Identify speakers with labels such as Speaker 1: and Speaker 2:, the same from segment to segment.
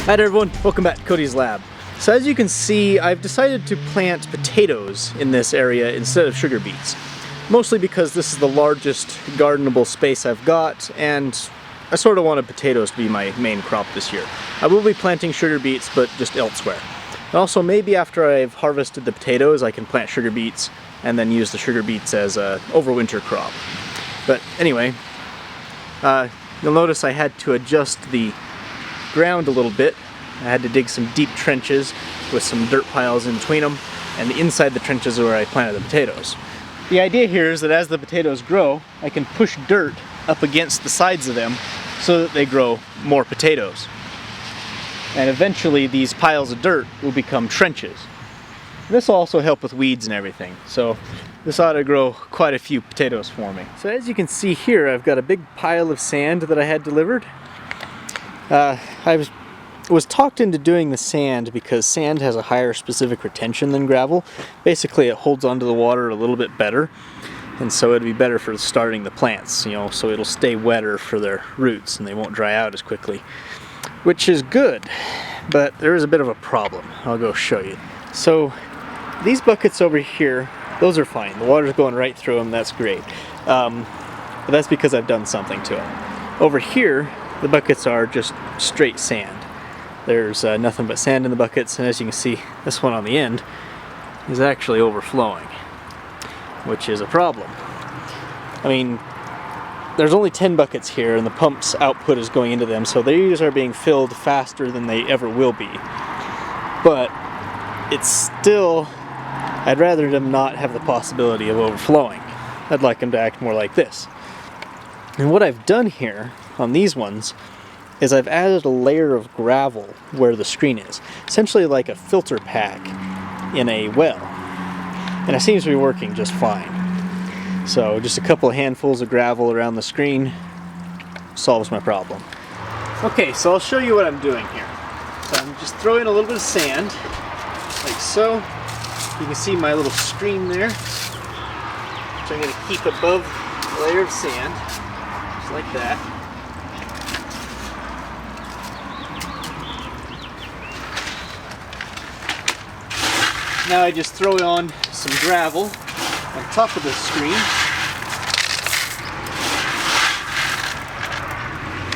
Speaker 1: Hi there everyone, welcome back to Cody's Lab. So as you can see, I've decided to plant potatoes in this area instead of sugar beets. Mostly because this is the largest gardenable space I've got, and I sort of wanted potatoes to be my main crop this year. I will be planting sugar beets, but just elsewhere. And also maybe after I've harvested the potatoes, I can plant sugar beets and then use the sugar beets as a overwinter crop. But anyway, you'll notice I had to adjust the ground a little bit. I had to dig some deep trenches with some dirt piles in between them, and inside the trenches are where I planted the potatoes. The idea here is that as the potatoes grow, I can push dirt up against the sides of them so that they grow more potatoes. And eventually these piles of dirt will become trenches. This will also help with weeds and everything, so this ought to grow quite a few potatoes for me. So as you can see here, I've got a big pile of sand that I had delivered. I was talked into doing the sand because sand has a higher specific retention than gravel. Basically it holds onto the water a little bit better, and so it'd be better for starting the plants, you know, so it'll stay wetter for their roots and they won't dry out as quickly, which is good, but there is a bit of a problem. I'll go show you. So these buckets over here, those are fine. The water's going right through them, that's great. But that's because I've done something to them. Over here, the buckets are just straight sand. There's nothing but sand in the buckets, and as you can see, this one on the end is actually overflowing, which is a problem. I mean, there's only 10 buckets here, and the pump's output is going into them, so these are being filled faster than they ever will be. But it's still, I'd rather them not have the possibility of overflowing. I'd like them to act more like this. And what I've done here on these ones is I've added a layer of gravel where the screen is. Essentially like a filter pack in a well. And it seems to be working just fine. So just a couple of handfuls of gravel around the screen solves my problem. Okay, so I'll show you what I'm doing here. So I'm just throwing a little bit of sand, like so. You can see my little screen there, which I'm going to keep above a layer of sand, just like that. Now I just throw on some gravel on top of the screen.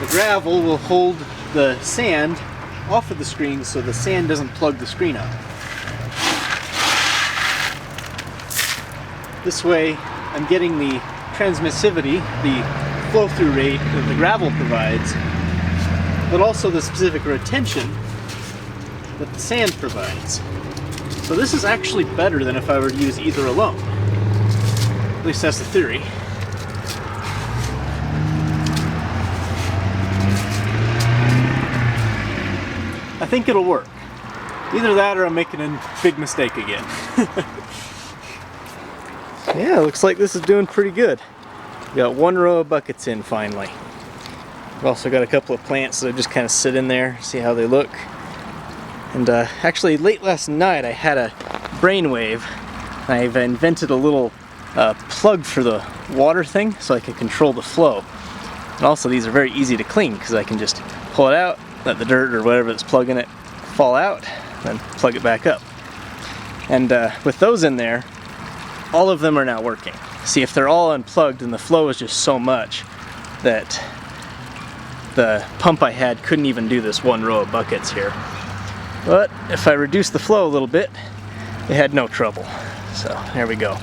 Speaker 1: The gravel will hold the sand off of the screen so the sand doesn't plug the screen up. This way I'm getting the transmissivity, the flow-through rate that the gravel provides, but also the specific retention that the sand provides. So this is actually better than if I were to use either alone. At least that's the theory. I think it'll work. Either that or I'm making a big mistake again. Yeah, looks like this is doing pretty good. We got one row of buckets in finally. We've also got a couple of plants that just kind of sit in there, see how they look. And actually late last night I had a brainwave. I've invented a little plug for the water thing so I can control the flow. And also these are very easy to clean because I can just pull it out, let the dirt or whatever that's plugging it fall out, then plug it back up. And with those in there, all of them are now working. See, if they're all unplugged and the flow is just so much that the pump I had couldn't even do this one row of buckets here. But if I reduce the flow a little bit, they had no trouble. So there we go.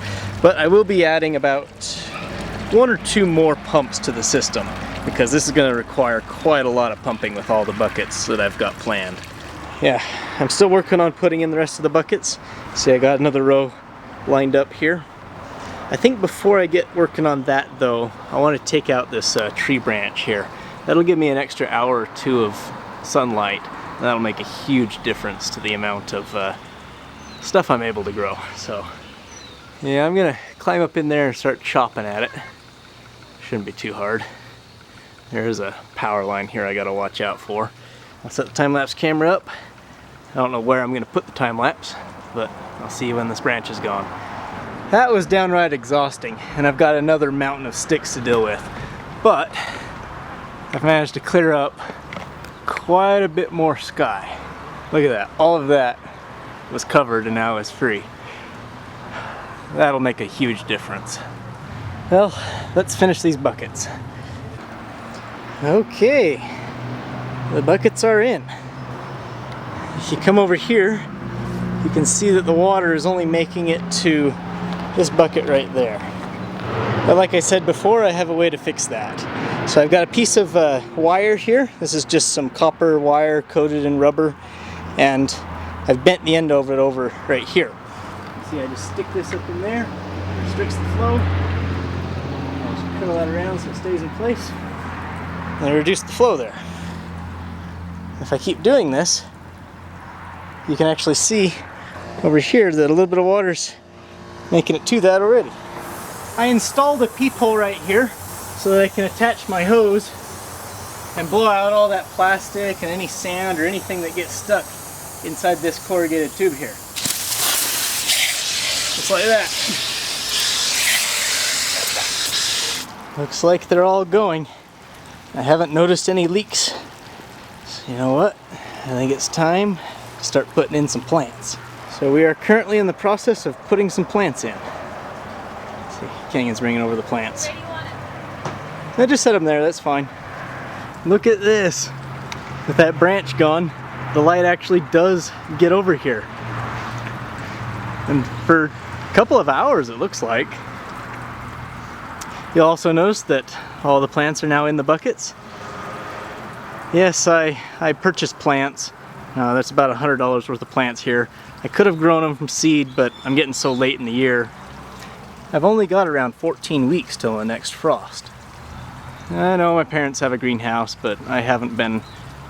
Speaker 1: But I will be adding about 1 or 2 more pumps to the system because this is going to require quite a lot of pumping with all the buckets that I've got planned. Yeah, I'm still working on putting in the rest of the buckets. See, I got another row lined up here. I think before I get working on that though, I want to take out this tree branch here. That'll give me an extra hour or 2 of sunlight. That'll make a huge difference to the amount of stuff I'm able to grow. So yeah, I'm gonna climb up in there and start chopping at it. Shouldn't be too hard. There's a power line here I gotta watch out for. I'll set the time-lapse camera up. I don't know where I'm gonna put the time-lapse, but I'll see when this branch is gone. That was downright exhausting, and I've got another mountain of sticks to deal with. But I've managed to clear up quite a bit more sky. Look at that. All of that was covered and now is free. That'll make a huge difference. Well, let's finish these buckets. Okay, the buckets are in. If you come over here, you can see that the water is only making it to this bucket right there. But like I said before, I have a way to fix that. So I've got a piece of wire here. This is just some copper wire coated in rubber, and I've bent the end of it over right here. See, I just stick this up in there, restricts the flow. I'll just curl that around so it stays in place. And I reduce the flow there. If I keep doing this, you can actually see over here that a little bit of water's making it to that already. I installed a peep hole right here so that I can attach my hose and blow out all that plastic and any sand or anything that gets stuck inside this corrugated tube here. Just like that. Looks like they're all going. I haven't noticed any leaks. So you know what? I think it's time to start putting in some plants. So we are currently in the process of putting some plants in. Let's see, Kengan's bringing over the plants.
Speaker 2: Where do you want it?
Speaker 1: I just set them there, that's fine. Look at this. With that branch gone, the light actually does get over here. And for a couple of hours it looks like. You'll also notice that all the plants are now in the buckets. Yes, I purchased plants. That's about $100 worth of plants here. I could have grown them from seed, but I'm getting so late in the year. I've only got around 14 weeks till the next frost. I know my parents have a greenhouse, but I haven't been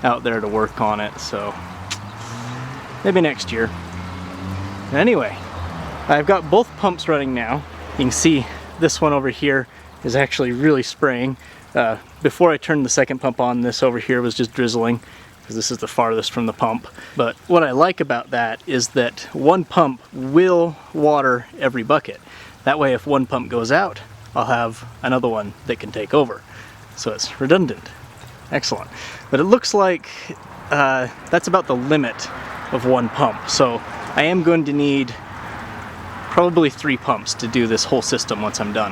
Speaker 1: out there to work on it, so maybe next year. Anyway, I've got both pumps running now. You can see this one over here is actually really spraying. Before I turned the second pump on, this over here was just drizzling because this is the farthest from the pump. But what I like about that is that one pump will water every bucket. That way if one pump goes out, I'll have another one that can take over. So it's redundant. Excellent. But it looks like that's about the limit of one pump. So I am going to need probably 3 pumps to do this whole system once I'm done.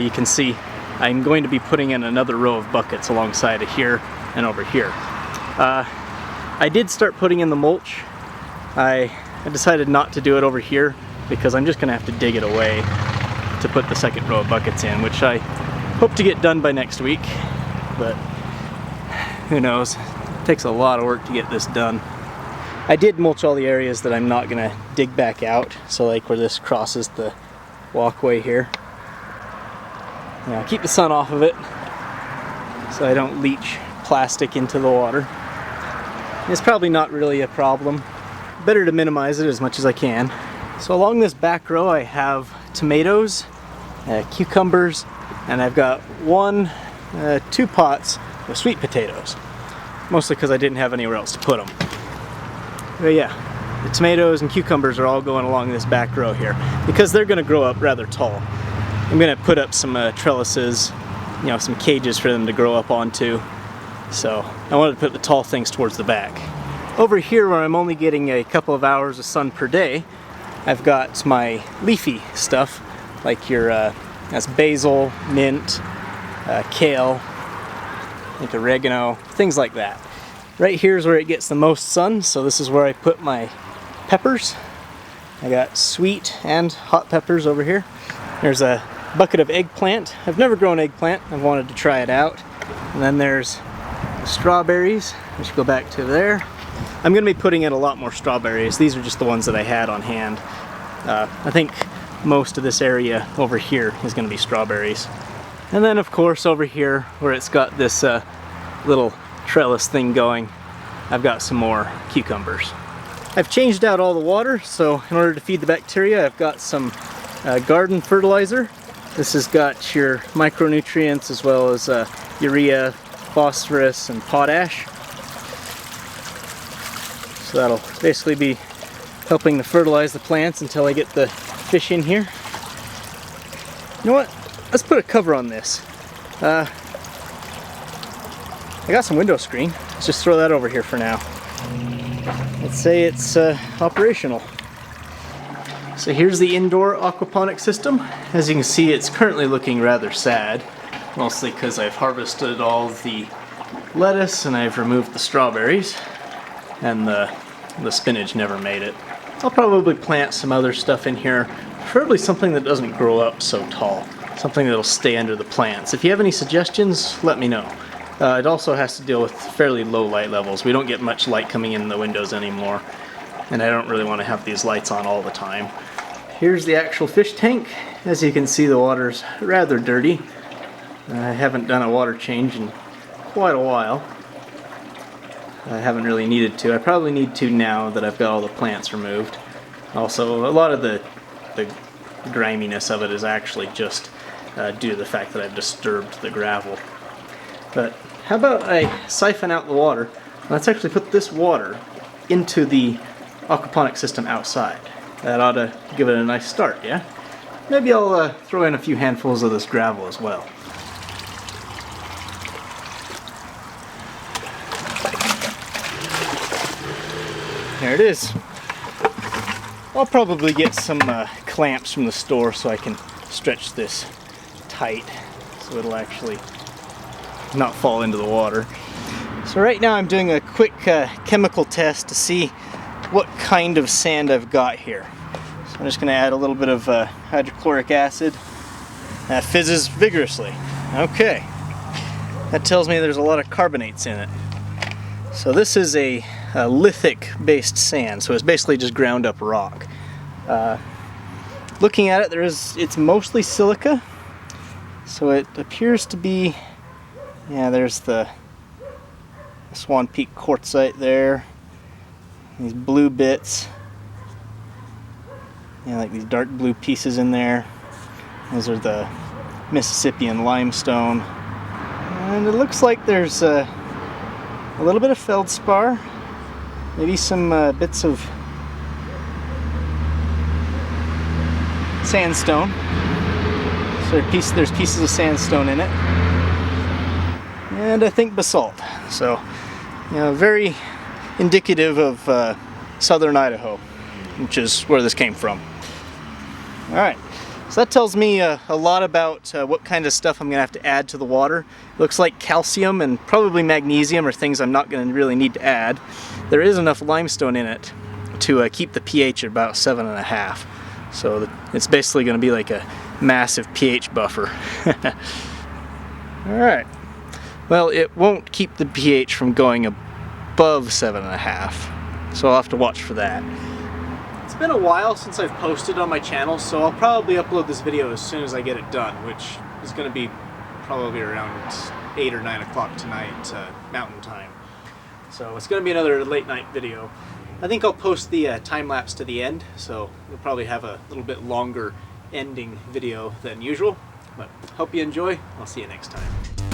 Speaker 1: You can see I'm going to be putting in another row of buckets alongside of here and over here. I did start putting in the mulch. I decided not to do it over here because I'm just going to have to dig it away to put the second row of buckets in, which I hope to get done by next week, but who knows. It takes a lot of work to get this done. I did mulch all the areas that I'm not going to dig back out, so like where this crosses the walkway here. Now keep the sun off of it so I don't leach plastic into the water. It's probably not really a problem. Better to minimize it as much as I can. So along this back row I have tomatoes, cucumbers, and I've got 2 pots of sweet potatoes. Mostly because I didn't have anywhere else to put them. But yeah, the tomatoes and cucumbers are all going along this back row here because they're going to grow up rather tall. I'm going to put up some trellises, some cages for them to grow up onto. So I wanted to put the tall things towards the back. Over here where I'm only getting a couple of hours of sun per day, I've got my leafy stuff like your that's basil, mint, kale, I think oregano, things like that. Right here is where it gets the most sun, so this is where I put my peppers. I got sweet and hot peppers over here. There's a bucket of eggplant. I've never grown eggplant. I've wanted to try it out. And then there's the strawberries, which go back to there. I'm going to be putting in a lot more strawberries. These are just the ones that I had on hand. I think most of this area over here is going to be strawberries. And then of course over here where it's got this little trellis thing going, I've got some more cucumbers. I've changed out all the water, so in order to feed the bacteria I've got some garden fertilizer. This has got your micronutrients as well as urea, phosphorus, and potash. So that'll basically be helping to fertilize the plants until I get the fish in here. You know what? Let's put a cover on this. I got some window screen. let's just throw that over here for now. Let's say it's operational. So here's the indoor aquaponic system. As you can see, it's currently looking rather sad, mostly because I've harvested all the lettuce and I've removed the strawberries, and the spinach never made it. I'll probably plant some other stuff in here, preferably something that doesn't grow up so tall, something that'll stay under the plants. If you have any suggestions, let me know. It also has to deal with fairly low light levels. We don't get much light coming in the windows anymore, and I don't really want to have these lights on all the time. Here's the actual fish tank. As you can see, the water's rather dirty. I haven't done a water change in quite a while. I haven't really needed to. I probably need to now that I've got all the plants removed. Also, a lot of the griminess of it is actually just due to the fact that I've disturbed the gravel. But how about I siphon out the water? Let's actually put this water into the aquaponic system outside. That ought to give it a nice start, yeah? Maybe I'll throw in a few handfuls of this gravel as well. There it is. I'll probably get some clamps from the store so I can stretch this tight so it'll actually not fall into the water. So right now I'm doing a quick chemical test to see what kind of sand I've got here. So I'm just going to add a little bit of hydrochloric acid. That fizzes vigorously. Okay. That tells me there's a lot of carbonates in it. So this is a lithic based sand, so it's basically just ground up rock. Looking at it, it's mostly silica, so it appears to be, yeah, there's the Swan Peak quartzite there, these blue bits, yeah, like these dark blue pieces in there. Those are the Mississippian limestone, and it looks like there's a little bit of feldspar, maybe some bits of sandstone. So there's pieces of sandstone in it, and I think basalt. So, you know, very indicative of southern Idaho, which is where this came from. All right. So that tells me a lot about what kind of stuff I'm going to have to add to the water. It looks like calcium and probably magnesium are things I'm not going to really need to add. There is enough limestone in it to keep the pH at about 7.5. So it's basically going to be like a massive pH buffer. Alright. Well, it won't keep the pH from going above 7.5. So I'll have to watch for that. It's been a while since I've posted on my channel, so I'll probably upload this video as soon as I get it done, which is going to be probably around 8 or 9 o'clock tonight, Mountain Time. So it's going to be another late night video. I think I'll post the time-lapse to the end, so we'll probably have a little bit longer ending video than usual. But hope you enjoy. I'll see you next time.